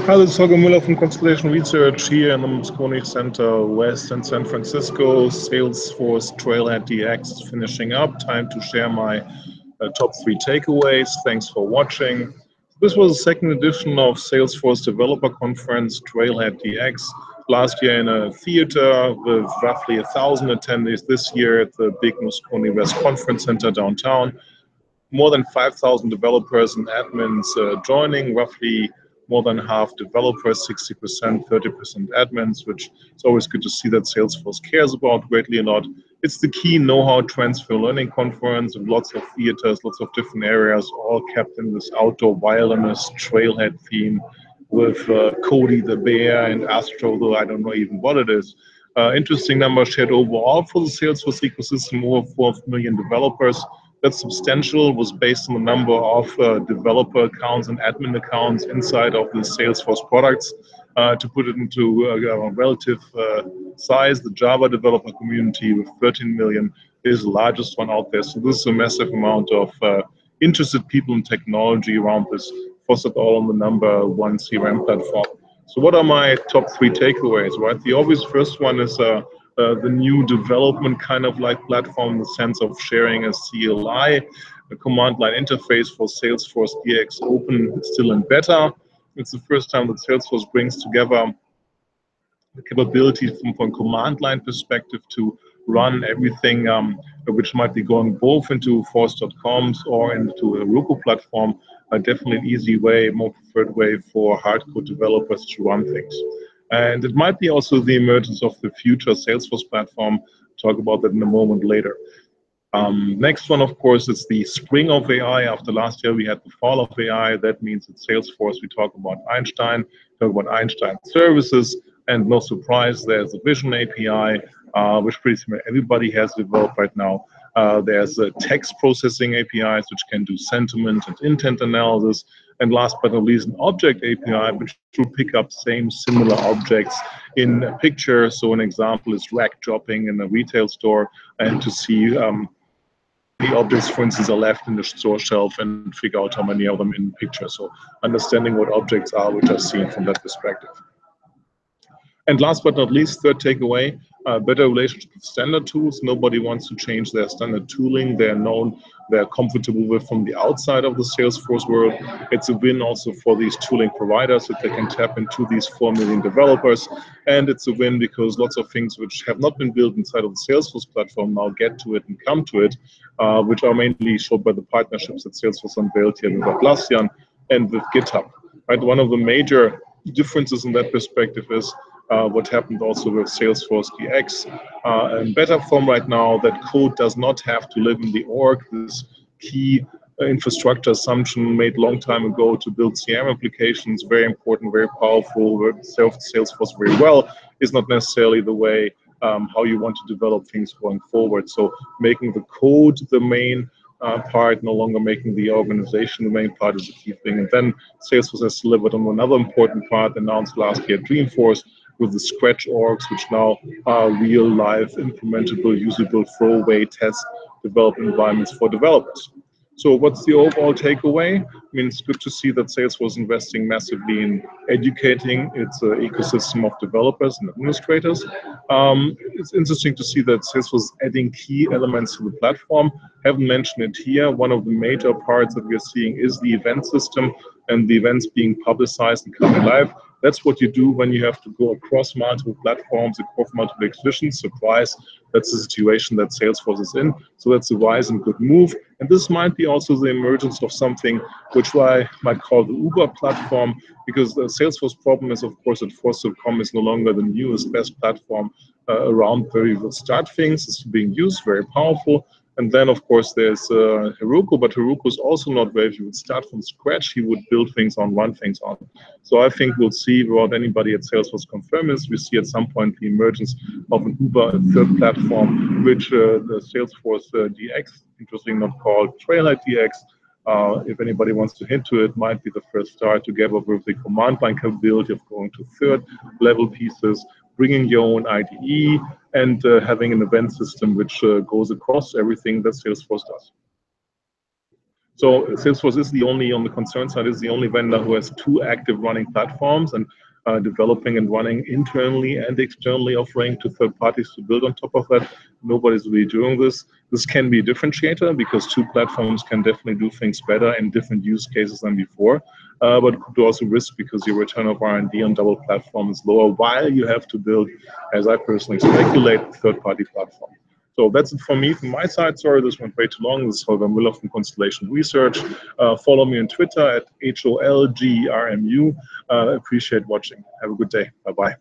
Hi, this is Holger Mueller from Constellation Research here in the Moscone Center West in San Francisco. Salesforce TrailheaDX is finishing up. Time to share my top 3 takeaways. Thanks for watching. This was the second edition of Salesforce Developer Conference TrailheaDX. Last year in a theater with roughly 1,000 attendees. This year at the big Moscone West Conference Center downtown. More than 5,000 developers and admins joining, roughly more than half developers, 60%, 30% admins, which it's always good to see that Salesforce cares about greatly a lot. It's the key know-how transfer learning conference with lots of theaters, lots of different areas, all kept in this outdoor wilderness trailhead theme with Cody the bear and Astro, though I don't know even what it is. Interesting number shared overall for the Salesforce ecosystem, over 4 million developers. That's substantial, was based on the number of developer accounts and admin accounts inside of the Salesforce products. To put it into a relative size, the Java developer community with 13 million is the largest one out there. So this is a massive amount of interested people in technology around this, fostered all on the #1 CRM platform. So what are my top 3 takeaways, right? The obvious first one is the new development kind of like platform in the sense of sharing a CLI, a command line interface for Salesforce DX Open, still in beta. It's the first time that Salesforce brings together the capability from a command line perspective to run everything which might be going both into force.coms or into a Heroku platform. Definitely an easy way, more preferred way for hardcore developers to run things. And it might be also the emergence of the future Salesforce platform. Talk about that in a moment later. Next one, of course, is the spring of AI. After last year, we had the fall of AI. That means at Salesforce, we talk about Einstein, talk about Einstein services, and no surprise, there's a Vision API, which pretty much everybody has developed right now. There's text processing APIs, which can do sentiment and intent analysis. And last but not least, an object API, which will pick up similar objects in a picture. So an example is rack dropping in a retail store, and to see the objects, for instance, are left in the store shelf and figure out how many of them in the picture. So understanding what objects are, which are seen from that perspective. And last but not least, third takeaway, better relationship with standard tools. Nobody wants to change their standard tooling. They're known, they're comfortable with from the outside of the Salesforce world. It's a win also for these tooling providers that they can tap into these 4 million developers. And it's a win because lots of things which have not been built inside of the Salesforce platform now get to it and come to it, which are mainly showed by the partnerships that Salesforce unveiled here with Atlassian and with GitHub. Right? One of the major differences in that perspective is what happened also with Salesforce DX in beta form right now, that code does not have to live in the org. This key infrastructure assumption made a long time ago to build CRM applications, very important, very powerful, Salesforce very well, is not necessarily the way how you want to develop things going forward. So making the code the main part, no longer making the organization the main part, is the key thing. And then Salesforce has delivered on another important part announced last year, Dreamforce, with the Scratch orgs, which now are real life, implementable, usable, throwaway test development environments for developers. So what's the overall takeaway? I mean, it's good to see that Salesforce is investing massively in educating its ecosystem of developers and administrators. It's interesting to see that Salesforce is adding key elements to the platform. Haven't mentioned it here. One of the major parts that we're seeing is the event system and the events being publicized and coming live. That's what you do when you have to go across multiple platforms, across multiple acquisitions. Surprise, that's the situation that Salesforce is in. So that's a wise and good move. And this might be also the emergence of something which I might call the Uber platform, because the Salesforce problem is, of course, that force.com is no longer the newest, best platform around where you will start things. It's being used, very powerful. And then, of course, there's Heroku, but Heroku is also not where if you would start from scratch, you would build things on, run things on. So I think we'll see, without anybody at Salesforce confirm this, we see at some point the emergence of an Uber, a third platform, which the Salesforce DX, interesting not called TrailheaDX, if anybody wants to hint to it, might be the first start together with the command line capability of going to third level pieces, bringing your own IDE, and having an event system which goes across everything that Salesforce does. So Salesforce is the only, on the concern side, is the only vendor who has two active running platforms, and developing and running internally and externally, offering to third parties to build on top of that. Nobody's really doing this. This can be a differentiator because two platforms can definitely do things better in different use cases than before, but it could also risk because your return of R&D on double platform is lower while you have to build, as I personally speculate, third-party platform. So that's it for me from my side. Sorry, this went way too long. This is Holger Mueller from Constellation Research. Follow me on Twitter at HOLGERMU. Appreciate watching. Have a good day. Bye-bye.